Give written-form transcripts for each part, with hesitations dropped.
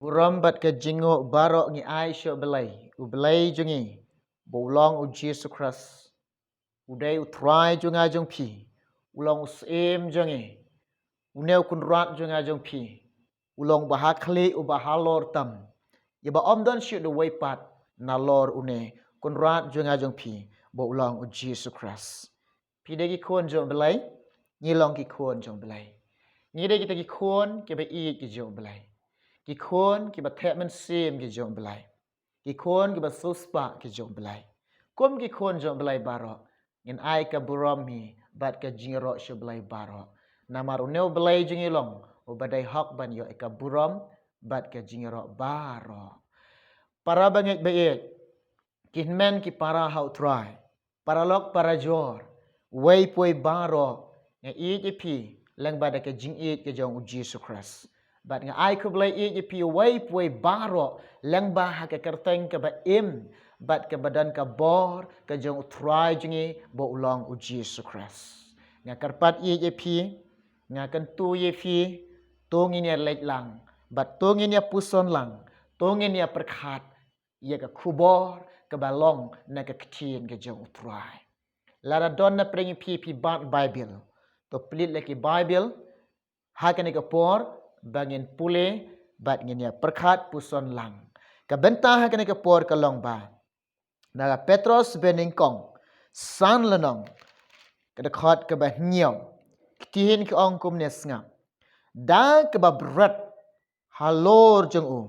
Buram bat ke jingo barok ngi ai syo belai. U belai jungi. Bolong u Jesus Christ. Udai u try junga jung pi. Ulong usem jungi. Uneu kun rat junga jung pi. Ulong bahakli u bahalor tam. Iba om don syo the way pat na lor une kun rat junga jung pi. Bo ulong u Jesus Christ. Pi de ki kon jung belai. Ngi long ki kon jung belai. Ngi de kita ki kon ke ba i ki jung belai. Ki kon ki ba thep man sim ki jong belai. Ki kon ki ba suspa ki jong belai. Kom ki kon jong belai baro. Ngin ai ka buram hi bat ka jingro syo belai baro. Namaru neu belai jingilong. O badai hak ban yo ka buram bat ka jingro baro. Para bangit baik. Kin men ki para hau try. Para lok para jor. Wei pui baro. Nga i pi lang bada ka jing i ka jong u Jesus Christ. Bat nga ai ku belai i pi wei pui baro lang ba ha ka kerteng ka ba im bat ka badan ka bor ka jong try jingi bo ulong u Jesus Christ. Nga karpat i pi nga kan tu i pi tongin ya lek lang bat tongin ya puson lang tongin ya perkhat ya ka kubor ka balong na ka ktin ka jong try. Lara don na prengi pi bat Bible. To pelit lagi Bible hakan ka por bangin pule bat nginya perkhat puson lang. Ka bentah hakan ka por ka long ba. Naga Petros beningkong san lenong ka dekat ka ba nyaw. Ktihin ka ong kum nesngap. Da ka ba Bred halor jong u.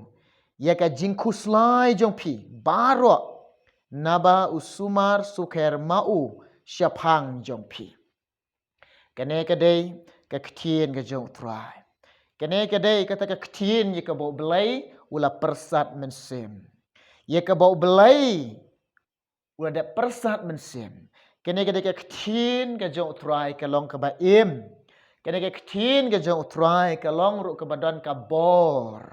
Ya ka jingkhuslai jong pi baro naba usumar suker mau syapang jong pi. Kene kadai ka ktin ka jong try. Kene kadai kata ka ktin ye ka bau belai ula persat mensem. Ye ka bau belai ula da persat mensem. Kene kadai ka ktin ka jong try ka long ka ba im. Kene ka ktin ka jong try ka long ru ka badan ka bor.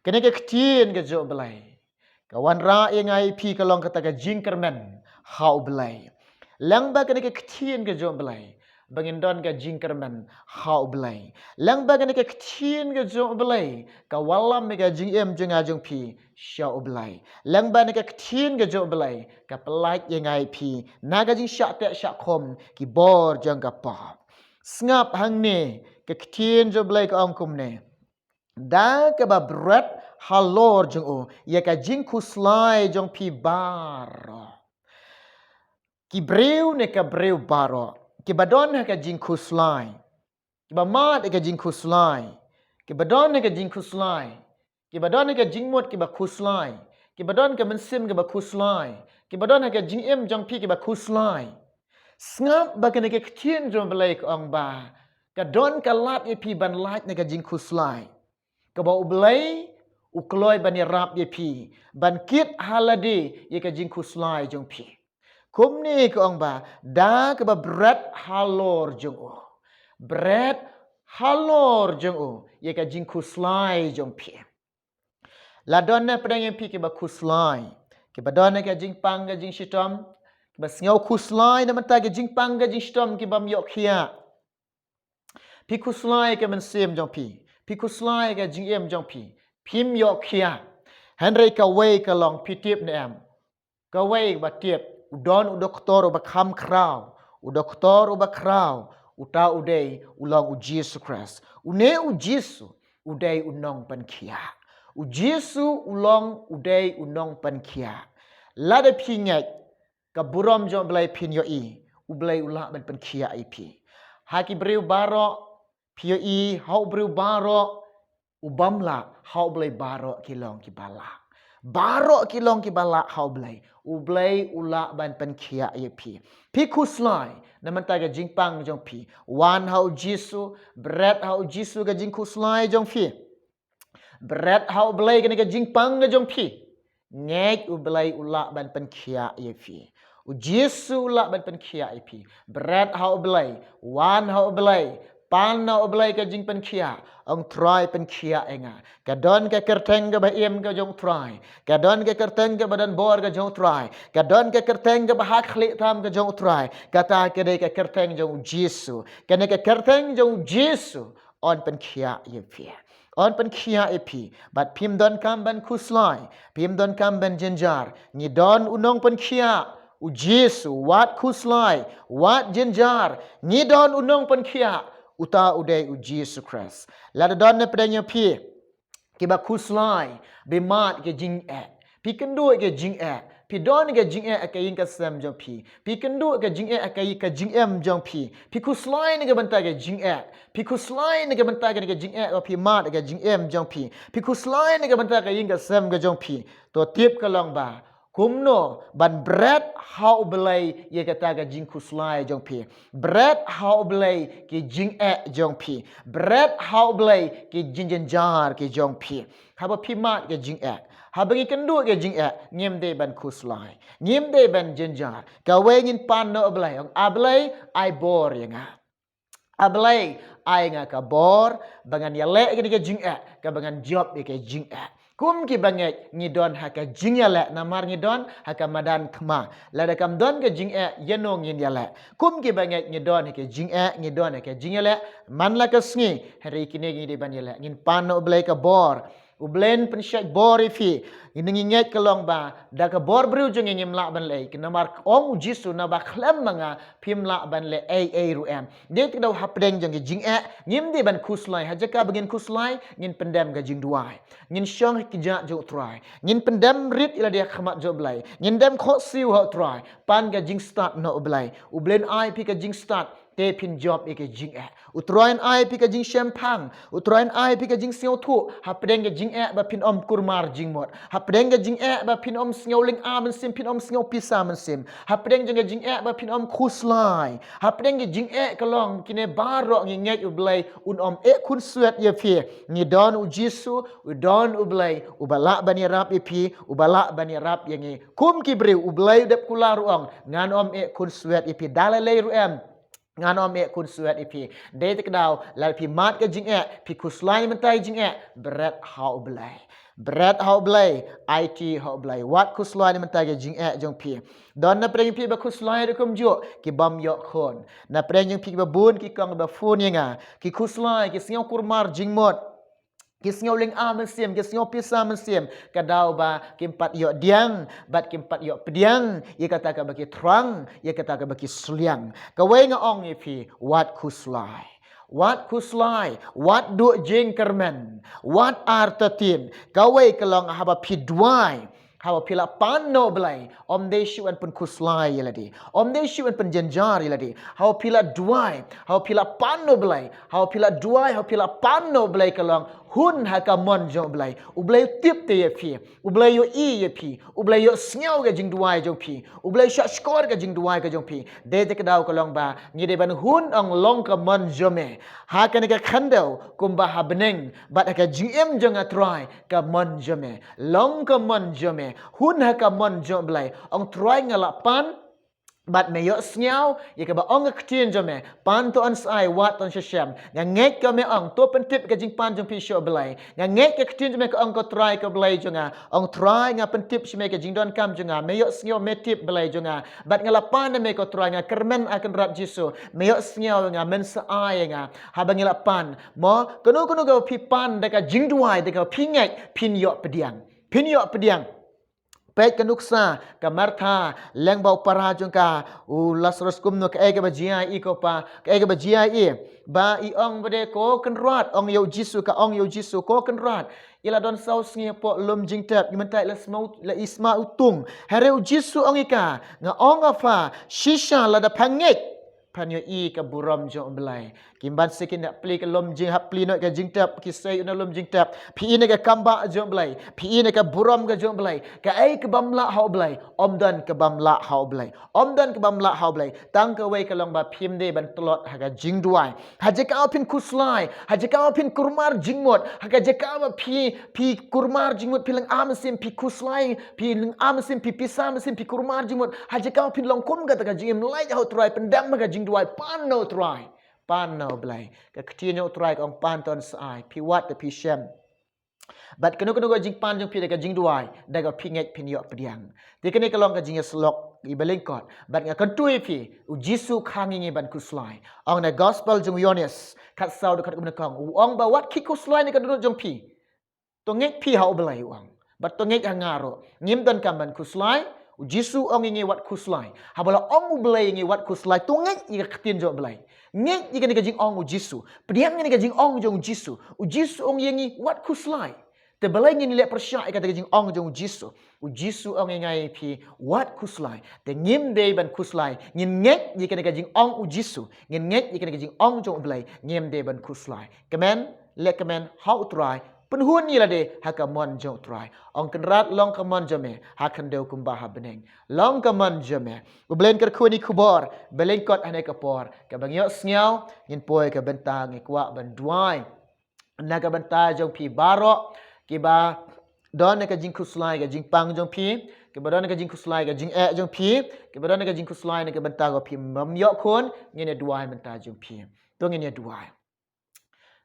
Kene ka ktin ka jong belai. Ka wan ra ye ngai pi ka long kata ka jingkermen hau belai. Lang ba kene ka ktin ka jong belai. Bangin don ka jingkerman hau belai. Lang bagan ka ktin ka jong belai. Ka walam ka jing em jong ajong pi syau belai. Lang bagan ka ktin ka jong belai. Ka pelait yang ai pi naga jing syak tek syak kom ki bor jong ka pa. Ngap hang ne ka ktin jong belai ka ongkum ne. Da ka ba Bred halor jong o ya ka jingkhuslai jong pi bar. Ki breu ne ka breu baro. Ki badon ha ka jingkhuslai. Ki ba mat ka jingkhuslai. Ki badon ha ka jingkhuslai. Ki badon ha ka jingmut ki ba khuslai. Ki badon ka mensim ki ba khuslai. Ki badon ha ka jingim jong pi ki ba khuslai. Ngap ba ka ne ka ktin jong belai ka ong ba. Ka don ka lat ye pi ban lat ne ka jingkhuslai. Ka ba u belai u kloi ban ye rap ye pi. Ban kit halade ye ka jingkhuslai jong pi. Kum ni ke ong ba da ke ba Bred halor jong o. Bred halor jong o. Ye ka jingkhuslai jong pi. La don na pedang yang pi ke ba khuslai. Ke ba don na ka jingpang ka jingshitom. Ke ba sngau khuslai na mata ke jingpang ka jingshitom ke ba myok khia. Pi khuslai ke mensim jong pi. Pi khuslai ka jingem jong pi. Pi myok khia. Henry ka wei ka long pi tip na em. Ka wei ba tip. Udon udoktor uba kam kraw. Udoktor uba kraw. Uta udai ulang u Jesus Christ. Une u Jesus udai unong pan kia. U Jesus ulang udai unong pan kia. Lada pingat ka buram jong belai pin yo i. U belai ulak ban pan kia i pi. Haki breu baro pio i hau breu baro ubamla hau belai baro kilong ki balak. Baro kilong ki balak hau belai. Ublay ula ban pan kia ye pi. Pi khuslai naman taga jingpang jong pi. Wan hau jisu, Bred hau jisu ga jing khuslai jong pi. Bred hau blay ga jingpang ga jong pi. Ngek ublay ula ban pan kia ye pi. U jisu ula ban pan kia ye pi. Bred hau blay, wan hau blay. Pan hau blay ga jing pan kia. Ong try pan kia enga. Kadon ka kerteng ka ba im ka jong try. Kadon ka kerteng ka badan bor ka jong try. Kadon ka kerteng ka ba hak khlik tham ka jong try. Kata ka ka kerteng jong Jesu. Kene ka kerteng jong Jesu on pan kia ye pi. on pen kia epi bat pim don kam ban khuslai pim don kam ban jenjar ni don unong pen kia u Jesu wat khuslai wat jenjar ni don unong pen kia uta udai u Jesu Christ la don ne pedanya pi kiba khuslai be mat ke jing e pi kendu ke jing e pi don ke jing e akayin ka sam jong pi kendu ke jing e akayi ka jing em jong pi khuslai ne ke banta ke jing e pi khuslai ne ke banta ke jing e pi mat ke jing em jong pi khuslai ne ke banta ke yin ka sam ke jong to tip ka long ba kumno ban Bred how belai ye kata ke jingkhuslai jong Bred how belai ke jing e jong Bred how belai ke jinjenjar ke jong haba pi mat ke jing e habagi kendu ke jing e ngem de ban khuslai ngem de ban jenjar ka we ngin pan no belai ong ablai ai bor yenga ablai ai nga ka bor bangan ya le ke jing e ka bangan job ke jing e kum ki banget ngidon haka jing ya le namar ngidon haka madan khma la da kam don ke jing e yeno ngin ya le kum ki banget ngidon ke jing e ngidon ke jing ya le man la ka sngi hari kini ngi di ban ya le ngin pan no blai ka bor ublen pensyat bor ifi ini nget kelong ba da ka bor bru jeng ngim la ban le namar ong jisu na ba khlem manga phim la ban le ai ru em de ti dau hapdeng jeng jing e ngim di ban khuslai hajaka begin khuslai ngin pendam ga jing duai ngin syong kijak jo try ngin pendam rit ila dia khamat jo blai ngin dem kho siu ho try pan ga jing start no blai ublen ai pi ka jing start te pin job ke jing e utroin ai pi ka jing champang utroin ai pi ka jing siu thu hapdeng ga jing e ba pin om kurmar jing mot hapdeng ga jing e ba pin om sngo ling a men sim pin om sngo pisa men sim hapdeng ga jing e ba pin om khuslai hapdeng ga jing e kalong kine baro ngi nget ublai un om e kun suet ye phi ni don u Jesu u don ublai ubala bani rap ipi ubala bani rap yangi kum kibre ublai dep kula ruang ngan om e kun suet ipi dalale ru em ngan om e kun suet ipi de te kdau la pi mat ka jing e pi khuslai mentai jing e Bred how blai Bred how blai IT how blai wat khuslai mentai ka jing e jong pi don na preng pi ba khuslai de kum jo ki bam yo khon na preng jing pi ba bun ki kong ba fun yenga ki khuslai ki singau kurmar jing mot kisngau ling a mensim kisngau pisa mensim kadau ba kimpat yo diang bat kimpat yo pediang ye kata ka bagi terang ye kata ka bagi suliang ka we nga ong ipi wat khuslai wat du jing kermen wat artatin ka we kalong haba pidwai hawa pila pan no blai om de shu an pun khuslai yeladi om de shu an pun jenjar yeladi hawa pila duai hawa pila pan no blai hawa pila duai hawa pila pan no blai kalong hun haka mon jong blai ublai tip te ye phi ublai yo i ye phi ublai yo sngau ga jing duai jong phi ublai sha skor ga jing duai ga jong phi de te kadau kalong ba ngi de ban hun ong long ka mon jome ha ka ne ka khandau kum ba habneng bat ka jing em jong a try ka mon jome long ka mon jome hun ha ka mon jom blai ong try ngala pan bat me yo snyau ye ka ba ong ka ktien jome pan to an sai wat ton sham nga ngek ka me ong to pen tip ka jing pan jong pi sho blai nga ngek ka ktien jome ka ong ko try ka blai jonga ong try nga pen tip shme ka jing don kam jonga me yo snyau me tip blai jonga bat ngala pan me ko try nga kermen akan rat jisu me yo snyau nga men sa ai nga ha ba ngala pan mo kono kono ga pi pan de ka jing duai de ka pi ngai pin yo pediang pek kanuksa kamartha lengbau para jongka u Lazarus kumno ka ege ba jia I ko pa ka ege ba jia I ba I ong bade ko kenrat ong yo Jisu ka ong yo Jisu ko kenrat ila don sau sngi po lum jingtap yimentai la smau la isma utung hare u Jisu ong ika nga ong afa shisha la da pangek panyo I ka buram jong belai kimban sekin nak pli ka lom jing hap pli no ka jingtap ki sei na lom jingtap pi ine ka kamba jong belai pi ine ka buram ka jong belai ka ai ka bamla hau belai omdan ka bamla hau belai omdan ka bamla hau belai tang ka wei ka long ba phim de ban tlot ha ka jing duai ha je ka pin khuslai ha je ka pin kurmar jingmot ha ka je ka ba pi kurmar jingmot pi lang am sim pi khuslai pi lang am sim pi pisam sim pi kurmar jingmot ha je ka pin long kum ka ta ka jing lai hau try pendam ka jing duai pan no try pan no blai ka ktien no try ong pan ton sai pi wat the pi shem Bat kenu go jing pan jong pi daga jing duai daga pingek pin yo pediang. Ti kene kalong ka jing slok i belengkot. Bat nga kentui pi u Jisu khangi ban kuslai. Ong na gospel jong Yones kat sau dekat kong ong ba wat ki kuslai ni ka duduk jong pi. Tongek pi hau belai uang. Bat tongek hangaro. Ngim dan kamban kuslai u Jisu ong ingi wat kuslai. Habala ong u belai ingi wat kuslai tongek i ketin jong belai. Ngek i ka jing ong u Jisu. Pediang ni ka jing ong jong Jisu. U Jisu ong ingi wat kuslai. Te balai ngin lek persyak kata jing ong jong Jisu. U Jisu ong ngai pi wat kuslai. Te ngim dei ban kuslai. Ngin ngek ji kena jing ong u Jisu. Ngin ngek ji kena jing ong jong belai. Ngim dei ban kuslai. Kemen lek kemen how try. Penhun ni lah de hakamon jong try. Ong kenrat long kamon jome hakan deu kumbah beneng. Long kamon jome. U belen ker kuni kubor. Belen kot ane kapor. Kabang yok snyau. Ngin poy ke bentang ngikuak ban duai. Naga bentar jong pi barok. Kiba don ka jingkhuslai ka jingpang jong pi kiba don ka jingkhuslai ka jing jong pi kiba don ka jingkhuslai ka benta go pi mamyok khon ngene duai benta jong pi to ngene duai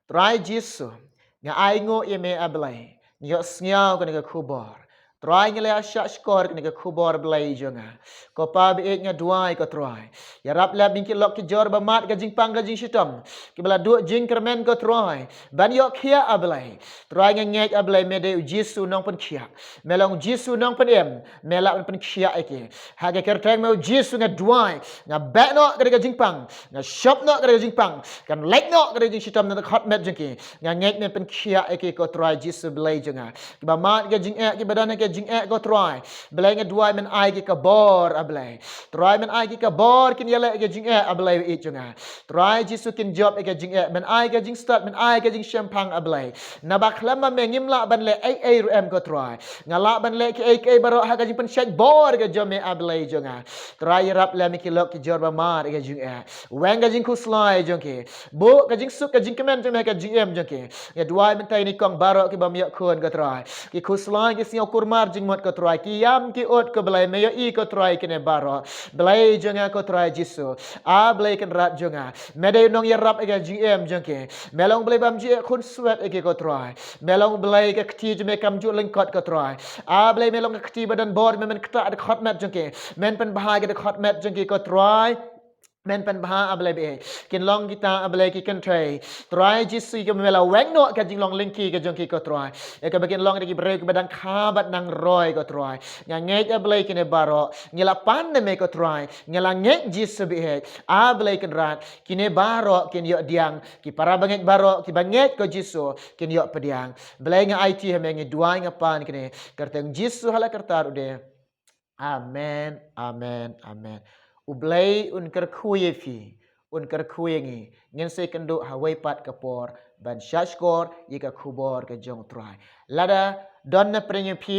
try Jisu nga ai ngo eme ablai yo snyao ka khubor try ngele asyak skor ka khubor blai jonga ko pa be nga duai ko try ya rap la bingki lok ki jor ba mat ka jingpang ka jing sitam ki bala du jing kermen ko try ban yo khia ablai try nga ngek ablai mede Jisu nong pen khia melong Jisu nong pen em melak pen khia eke ha ke kerteng me Jisu nga duai nga back no ka jingpang nga shop no ka jingpang kan lek no ka jing sitam na hot met jengki nga ngek me pen khia eke ko try Jisu blai jonga ki ba mat ka jing ki badan ke jing go try blai nga duai men ai ki ka bor ablai try men ai ki ka bor kin yele ke jing ablai i jonga try Jisu kin job ke jing men ai ke jing start men ai ke jing shampang ablai na baklama me ngimla ban le ai ru em ko try ngala ban le ki ai baro ha ka jing pen shek bor ke jome ablai jonga try rap le mi ki lok ki jor ba mar ke jing weng ka jing kuslai jongke bu ka jing suk ka jing kemen jome ka jing em jongke ya duai men tai ni kong baro ki bam yak khon ko try ki kuslai ki sio kurmar jing mot ko try ki yam ki ot ko belai me yo i ko try kine baro belai jonga ko try Jisu a belai kan rat jonga mede nong ya rap ke jing em jongke melong belai bam ji khun swet ke ko try melong belai ke kti jme kam ju lengkot ko try a belai melong ke kti badan bor men kta de khot mat jongke men pen bahai ke de khot mat jongke ko try men pen baha ablai be kin long kita ablai ki kan try try Jisu ke mela weng no ka jing long lengki ke jongki ko try e ka bagian long de ki bre ke badang khabat nang roy ko try nga ngek ablai kine baro ngela pan me ko try ngela ngek Jisu be he ablai kan rat kine baro kin yo diang ki para bangek baro ki bangek ko Jisu kin yo pediang belai nga IT he mengi duai nga pan kine kerteng Jisu hala kertar ude amen amen amen ublai un kerkhuye fi un kerkhuye ngi ngen se kendo hawai pat kapor ban shashkor yika khubor ke jong try lada don na prenye phi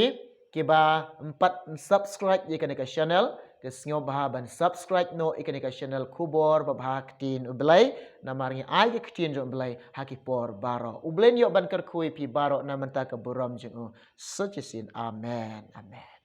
ke ba empat subscribe yika ka channel ke sngo bah ban subscribe no ikane ka channel khubor ba bha ktin ublai namarngi ai ke ktin jong ublai hakipor baro ublen yo ban kerkhuye phi baro na menta ka buram jong such sin amen amen